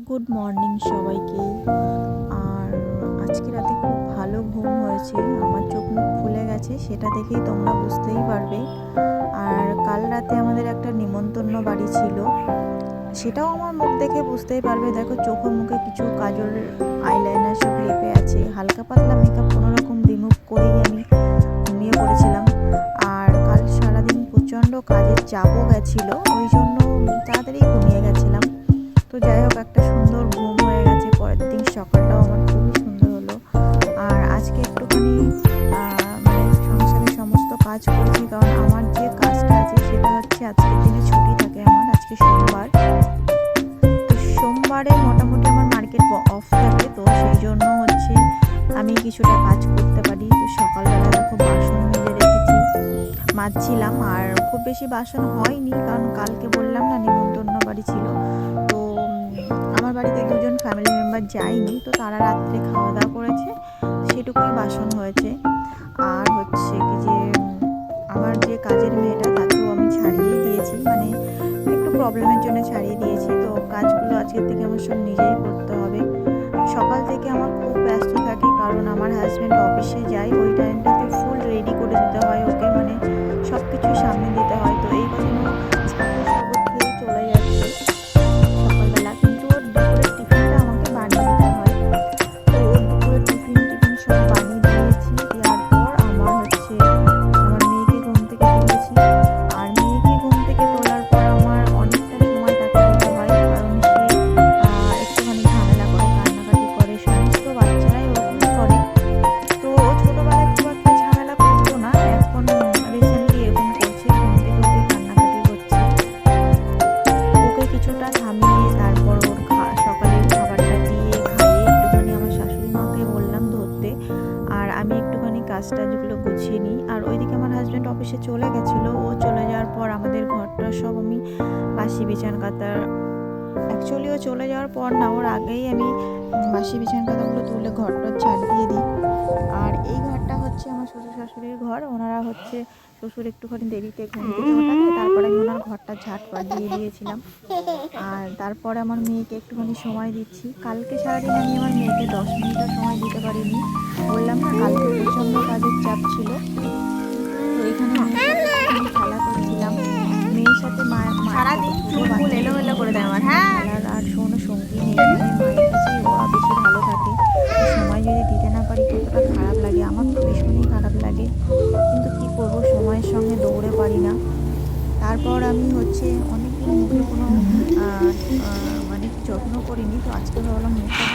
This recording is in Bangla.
গুড মর্নিং সবাইকে। আর আজকে রাতে খুব ভালো ঘুম হয়েছে, আমার চোখ মুখ খুলে গেছে, সেটা দেখেই তোমরা বুঝতেই পারবে। আর কাল রাতে আমাদের একটা নিমন্ত্রণ বাড়ি ছিল, সেটাও আমার মুখ দেখে বুঝতেই পারবে। দেখো চোখে মুখে কিছু কাজল আইলাইনার সব লেপে আছে, হালকা পাতলা মেকআপ কোনো রকম রিমুভ করেই আমি ঘুমিয়ে পড়েছিলাম। আর কাল সারাদিন প্রচণ্ড কাজের চাপও গেছিলো, ওই জন্য তাড়াতাড়ি ঘুমিয়ে গেছিলাম। তো যাই হোক, একটা সুন্দর ঘুম হয়ে গেছে, পরের দিন সকালটাও আমার খুবই সুন্দর হলো। আর আজকে একটুখানি মানে সংসারের সমস্ত কাজ করেছি, কারণ আমার যে কাজটা আছে সেটা হচ্ছে আজকের দিনে ছুটি থাকে আমার, আজকে সোমবার। তো সোমবারে মোটামুটি আমার মার্কেট অফ থাকে, তো সেই জন্য হচ্ছে আমি কিছুটা কাজ করতে পারি। তো সকালবেলা দেখো বাসন মেজে রেখেছি, মাজছিলাম। আর খুব বেশি বাসন হয়নি, কারণ কালকে বললাম না নিমন্ত্রণ বাড়ি ছিল। তো আমার বাড়িতে দুজন ফ্যামিলি মেম্বার যায়নি, তো তারা রাত্রে খাওয়া দাওয়া করেছে, সেটুকুই বাসন হয়েছে। আর হচ্ছে কি যে আমার যে কাজের মেয়েটা তাকেও আমি ছাড়িয়ে দিয়েছি, মানে একটু প্রবলেমের জন্য ছাড়িয়ে দিয়েছি। তো কাজগুলো আজকের থেকে আমার সব নিজেই করতে হবে। সকাল থেকে আমার খুব ব্যস্ত থাকে, কারণ আমার হাজব্যান্ড অফিসে যায়, ওই টাইমটাতে ফুল রেডি করে দিতে হয় ওকে, মানে সব কিছু সামনে দিতে হয়। তো এই জন্য ছাত্র শরবত খেয়ে চলে যাচ্ছে সকালবেলা, কিন্তু ওর দুপুরের টিফিনটা আমাকে বানিয়ে দিতে হয়। তো ওর দুপুরের টিফিন সব বানিয়ে দিয়েছি। দেওয়ার পর আমার হচ্ছে আমার মেয়েকে ঘুম থেকে তুলেছি। আর মেয়েকে ঘুম থেকে তোলার পর আমার অনেকটা সময় তাকে দিতে হয়, কারণ সে একটুখানি ঝামেলা করে, কান্নাকাটি করে, সমস্ত বাচ্চারাই ওরকমই করে। তো ও ছোটোবেলায় খুব একটা ঝামেলা করতো না, এখন রিসেন্টলি এরকম করছে, ঘুম থেকে উঠে কান্নাকাটি করছে। ওকে কিছুটা থামিয়ে তারপর ওর সকালের খাবারটা দিয়ে খাইয়ে একটুখানি আমার শাশুড়ি মাকে বললাম ধরতে, আর আমি একটুখানি কাজ টাজগুলো গুছিয়ে নিই। আর ওইদিকে আমার হাজব্যান্ড অফিসে চলে গেছিলো, ও চলে যাওয়ার পর আমাদের ঘরটা সব আমি বাসি বিছান কাতার, অ্যাকচুয়ালি ও চলে যাওয়ার পর না, ওর আগেই আমি বাসি বিছান কাতাগুলো তুলে ঘরটা ঝাড় দিয়ে দিই। আর এই ঘরটা হচ্ছে আমার শ্বশুর শাশুড়ির ঘর, ওনারা হচ্ছে শ্বশুর একটুখানি দেরিতে ঘুম থেকে ওঠাতে, তারপরে আমি ওনার ঘরটা ঝাঁটপাট দিয়ে দিয়েছিলাম। আর তারপরে আমার মেয়েকে একটুখানি সময় দিচ্ছি। কালকে সারাদিন আমি আমার মেয়েকে 10 মিনিটও সময় দিতে পারিনি, বললাম না কালকে প্রচণ্ড কাজের চাপ ছিল। তো এখানে মেয়ের সাথে একটুখানি খেলা করছিলাম, মেয়ের সাথে সারাদিন চুল এলোমেলো করে দেয় আমার। হ্যাঁ, খেলার আর কোনো সঙ্গী নেই, মানে মায়ের কাছেই ওরা বেশি ভালো থাকে। সময় যদি দিতে না পারি কতটা খারাপ লাগে, আমার তো ভীষণই খারাপ লাগে, কিন্তু কি করব, সময়ের সঙ্গে দৌড়ে পারি না। তারপর আমি হচ্ছে অনেকদিন মুখে কোনো মানে যত্ন করিনি, তো আজকে ভাবলাম মুখটা